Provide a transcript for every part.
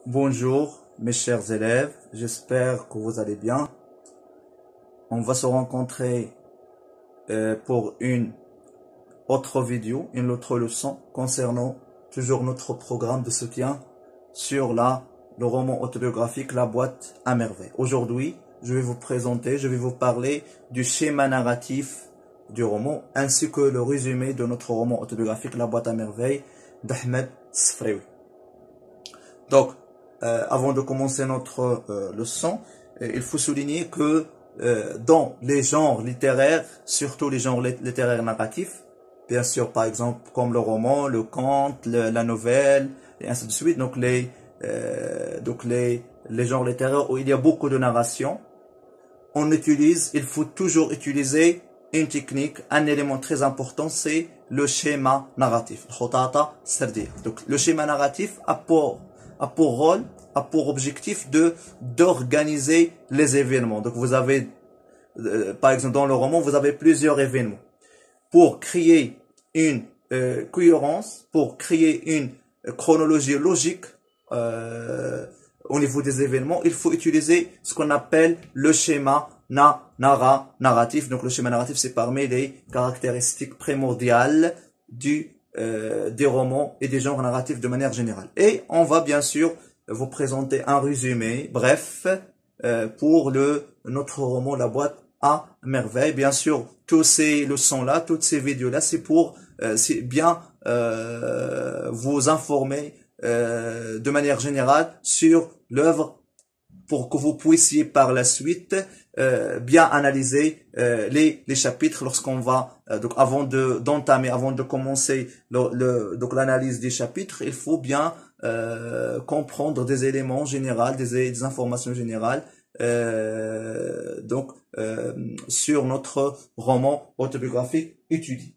Bonjour mes chers élèves, j'espère que vous allez bien. On va se rencontrer pour une autre vidéo, une autre leçon concernant toujours notre programme de soutien sur le roman autobiographique La boîte à merveilles. Aujourd'hui, je vais vous parler du schéma narratif du roman ainsi que le résumé de notre roman autobiographique La boîte à merveilles d'Ahmed Sfraoui. Donc, avant de commencer notre leçon, il faut souligner que dans les genres littéraires, surtout les genres littéraires narratifs, bien sûr, par exemple, comme le roman, le conte, la nouvelle, et ainsi de suite, donc les genres littéraires où il y a beaucoup de narration, il faut toujours utiliser une technique, un élément très important, c'est le schéma narratif. Donc, le schéma narratif a pour objectif d'organiser les événements. Donc, vous avez, par exemple, dans le roman, vous avez plusieurs événements. Pour créer une cohérence, pour créer une chronologie logique, au niveau des événements, il faut utiliser ce qu'on appelle le schéma narratif. Donc, le schéma narratif, c'est parmi les caractéristiques primordiales des romans et des genres narratifs de manière générale. Et on va bien sûr vous présenter un résumé, bref, pour notre roman La boîte à merveilles. Bien sûr, tous ces leçons-là, toutes ces vidéos-là, c'est pour bien vous informer de manière générale sur l'œuvre pour que vous puissiez par la suite bien analyser les chapitres lorsqu'on va donc avant de commencer donc l'analyse des chapitres, il faut bien comprendre des éléments généraux, des informations générales sur notre roman autobiographique étudié.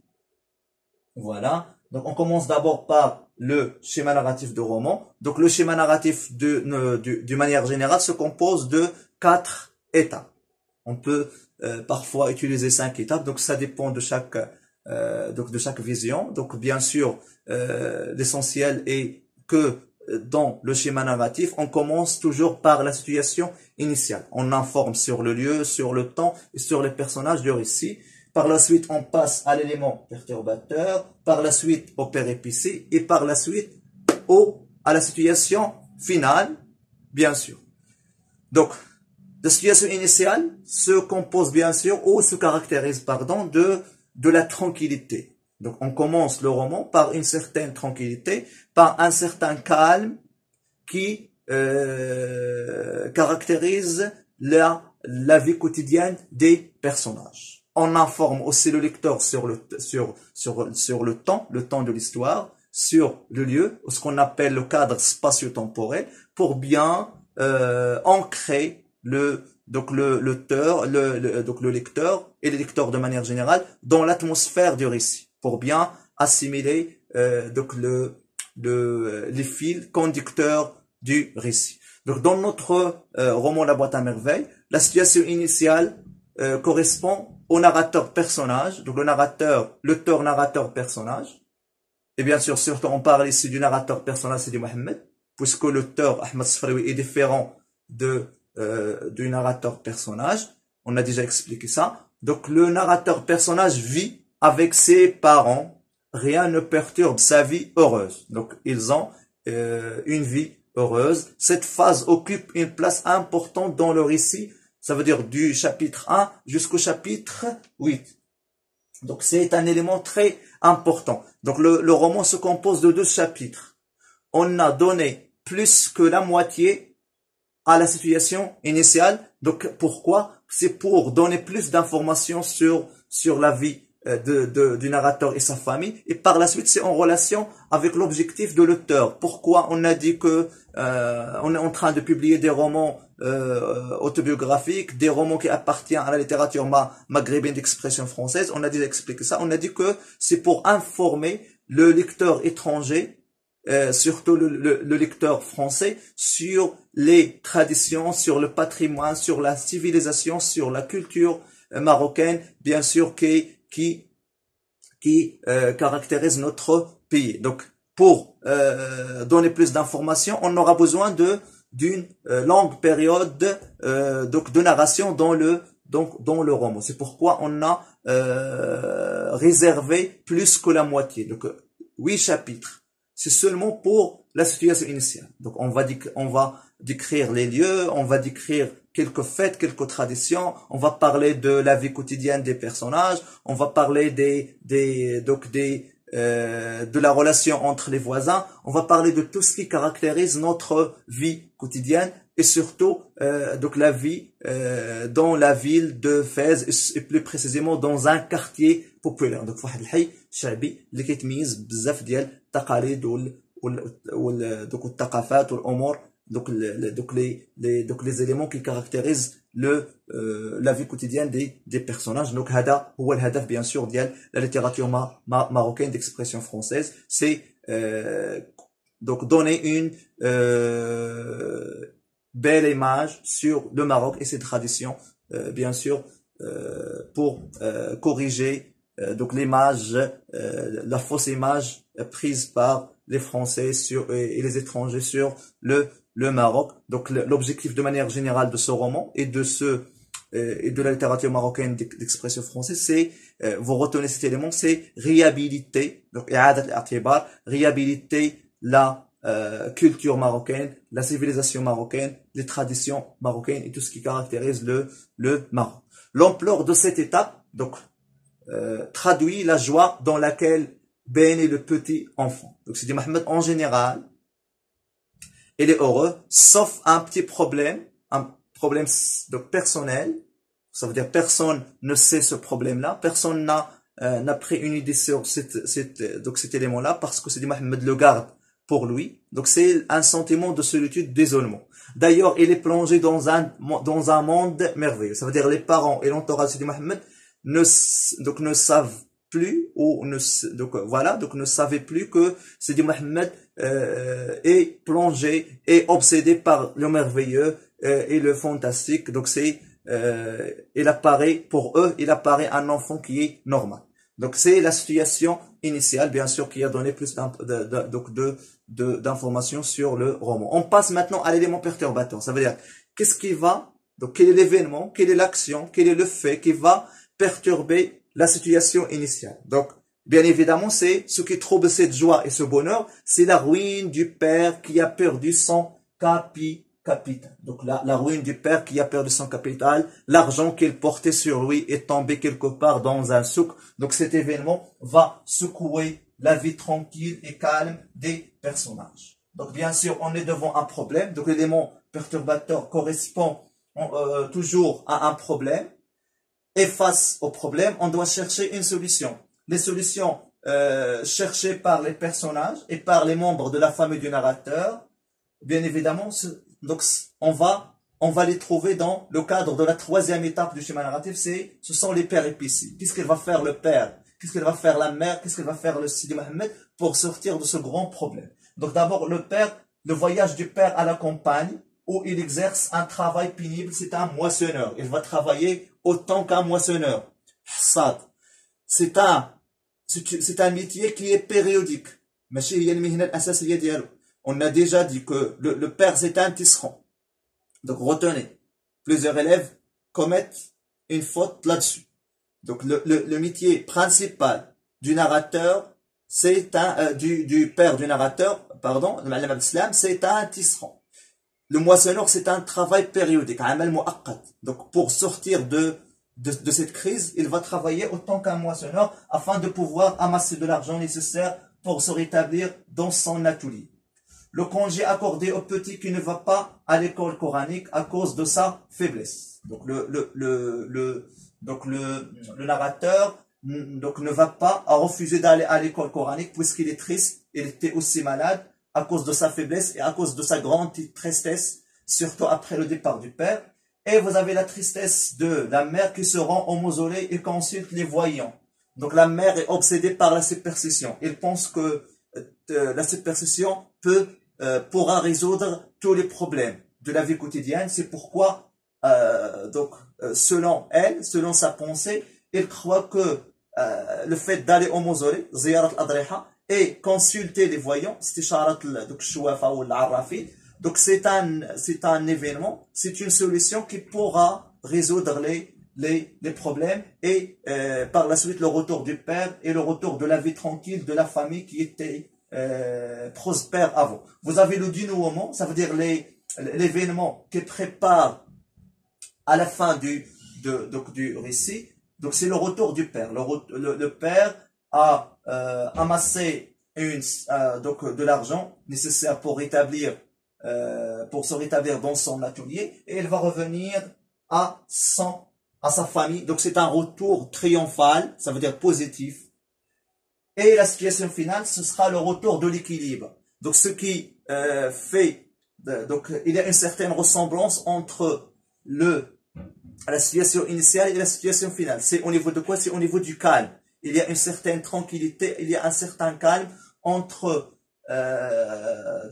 Voilà. Donc, on commence d'abord par le schéma narratif de roman. Donc, le schéma narratif de manière générale se compose de 4 étapes. On peut parfois utiliser 5 étapes. Donc, ça dépend de chaque vision. Donc, bien sûr, l'essentiel est que dans le schéma narratif, on commence toujours par la situation initiale. On informe sur le lieu, sur le temps et sur les personnages du récit. Par la suite, on passe à l'élément perturbateur, par la suite au péripéties et par la suite à la situation finale, bien sûr. Donc, la situation initiale se compose bien sûr ou se caractérise, pardon, de la tranquillité. Donc, on commence le roman par une certaine tranquillité, par un certain calme qui caractérise la vie quotidienne des personnages. On informe aussi le lecteur sur le temps de l'histoire, sur le lieu, ce qu'on appelle le cadre spatio-temporel, pour bien ancrer le lecteur et les lecteurs de manière générale dans l'atmosphère du récit, pour bien assimiler les fils conducteurs du récit. Donc dans notre roman La boîte à merveilles, la situation initiale correspond au narrateur personnage, donc l'auteur narrateur personnage. Et bien sûr, surtout on parle ici du narrateur personnage, c'est du Mohammed, puisque l'auteur Ahmed Sfraoui est différent du narrateur personnage. On a déjà expliqué ça. Donc le narrateur personnage vit avec ses parents. Rien ne perturbe sa vie heureuse. Donc ils ont une vie heureuse. Cette phase occupe une place importante dans le récit. Ça veut dire du chapitre 1 jusqu'au chapitre 8. Donc c'est un élément très important. Donc le roman se compose de 2 chapitres. On a donné plus que la moitié à la situation initiale. Donc pourquoi? C'est pour donner plus d'informations sur la vie du narrateur et sa famille, et par la suite c'est en relation avec l'objectif de l'auteur. Pourquoi on a dit que on est en train de publier des romans autobiographiques, des romans qui appartiennent à la littérature maghrébine d'expression française? On a déjà expliqué ça. On a dit que c'est pour informer le lecteur étranger, surtout le lecteur français, sur les traditions, sur le patrimoine, sur la civilisation, sur la culture marocaine, bien sûr, qui caractérise notre pays. Donc, pour donner plus d'informations, on aura besoin d'une longue période donc de narration dans le roman. C'est pourquoi on a réservé plus que la moitié. Donc 8 chapitres. C'est seulement pour la situation initiale. Donc on va décrire les lieux, on va décrire quelques fêtes, quelques traditions, on va parler de la vie quotidienne des personnages, on va parler de la relation entre les voisins, on va parler de tout ce qui caractérise notre vie quotidienne et surtout donc la vie dans la ville de Fès et plus précisément dans un quartier populaire. Donc واحد الحي شعبي اللي كيتميز بزاف ديال التقاليد donc الثقافات والامور donc les éléments qui caractérisent la vie quotidienne des personnages. Donc هذا هو الهدف bien sûr ديال la littérature marocaine d'expression française, c'est donc donner une belle image sur le Maroc et ses traditions, bien sûr, pour corriger donc l'image, la fausse image prise par les Français et les étrangers sur le Maroc. Donc l'objectif de manière générale de ce roman et de la littérature marocaine d'expression française, c'est, vous retenez cet élément, c'est réhabiliter, donc réhabiliter la culture marocaine, la civilisation marocaine, les traditions marocaines et tout ce qui caractérise le Maroc. L'ampleur de cette étape, donc, traduit la joie dans laquelle baigne le petit enfant. Donc Sidi Mohamed, en général, il est heureux, sauf un petit problème donc personnel. Ça veut dire personne ne sait ce problème-là, personne n'a pris une idée sur cet élément-là parce que Sidi Mohamed le garde pour lui. Donc c'est un sentiment de solitude, d'isolement. D'ailleurs, il est plongé dans un monde merveilleux. Ça veut dire les parents et l'entourage de Sidi Mohamed ne savent plus donc ne savaient plus que Sidi Mohamed est plongé et obsédé par le merveilleux et le fantastique. Donc il apparaît un enfant qui est normal. Donc c'est la situation initiale, bien sûr, qui a donné plus d'informations sur le roman. On passe maintenant à l'élément perturbateur. Ça veut dire quel est l'événement, quelle est l'action, quel est le fait qui va perturber la situation initiale. Donc, bien évidemment, c'est ce qui trouble cette joie et ce bonheur, c'est la ruine du père qui a perdu son capital. Donc, la ruine du père qui a perdu son capital, l'argent qu'il portait sur lui est tombé quelque part dans un souk. Donc, cet événement va secouer la vie tranquille et calme des personnages. Donc, bien sûr, on est devant un problème. Donc, l'élément perturbateur correspond toujours à un problème. Et face au problème, on doit chercher une solution. Les solutions cherchées par les personnages et par les membres de la famille du narrateur, bien évidemment, donc on va les trouver dans le cadre de la troisième étape du schéma narratif, ce sont les péripéties. Qu'est-ce qu'il va faire le père? Qu'est-ce qu'elle va faire la mère? Qu'est-ce qu'elle va faire le Sidi Mohamed pour sortir de ce grand problème? Donc d'abord le voyage du père à la campagne, où il exerce un travail pénible, c'est un moissonneur. Il va travailler autant qu'un moissonneur. Hassad. C'est un métier qui est périodique. On a déjà dit que le père c'est un tisserand. Donc retenez, plusieurs élèves commettent une faute là-dessus. Donc le métier principal du narrateur, du père du narrateur, pardon, c'est un tisserand. Le moissonneur, c'est un travail périodique, donc pour sortir de cette crise, il va travailler autant qu'un moissonneur afin de pouvoir amasser de l'argent nécessaire pour se rétablir dans son atelier. Le congé accordé au petit qui ne va pas à l'école coranique à cause de sa faiblesse. Donc le narrateur ne va pas refuser d'aller à l'école coranique puisqu'il est triste, il était aussi malade à cause de sa faiblesse et à cause de sa grande tristesse, surtout après le départ du père. Et vous avez la tristesse de la mère qui se rend au mausolée et consulte les voyants. Donc la mère est obsédée par la superstition. Elle pense que la superstition pourra résoudre tous les problèmes de la vie quotidienne. C'est pourquoi, selon elle, selon sa pensée, elle croit que le fait d'aller au mausolée, Ziyarat al-Adriha, et consulter les voyants, donc c'est un événement, c'est une solution qui pourra résoudre les problèmes et par la suite le retour du père et le retour de la vie tranquille de la famille qui était prospère avant. Vous avez le dénouement, ça veut dire l'événement qui prépare à la fin du récit. Donc c'est le retour du père. Le père a amassé de l'argent nécessaire pour se rétablir dans son atelier et il va revenir à sa famille. Donc c'est un retour triomphal, ça veut dire positif. Et la situation finale, ce sera le retour de l'équilibre. Donc ce qui fait, donc il y a une certaine ressemblance entre la situation initiale et la situation finale. C'est au niveau de quoi? C'est au niveau du calme. Il y a une certaine tranquillité, il y a un certain calme entre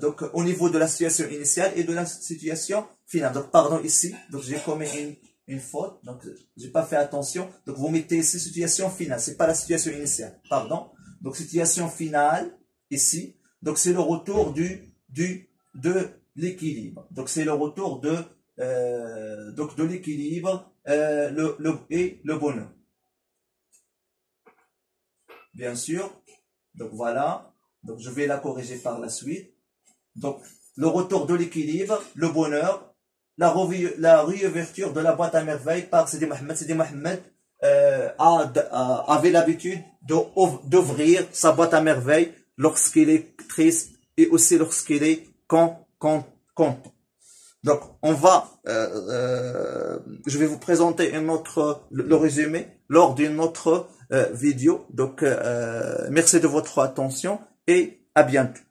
donc au niveau de la situation initiale et de la situation finale. Donc pardon ici, donc j'ai commis une faute, donc j'ai pas fait attention. Donc vous mettez ici situation finale, c'est pas la situation initiale. Pardon. Donc situation finale ici. Donc c'est le retour de l'équilibre. Donc c'est le retour de l'équilibre et le bonheur. Bien sûr. Donc voilà. Donc je vais la corriger par la suite. Donc le retour de l'équilibre, le bonheur, la réouverture de la boîte à merveilles par Sidi Mohamed. Sidi Mohamed avait l'habitude d'ouvrir sa boîte à merveilles lorsqu'il est triste et aussi lorsqu'il est content. Donc on va, je vais vous présenter le résumé lors d'une autre vidéo. Donc merci de votre attention et à bientôt.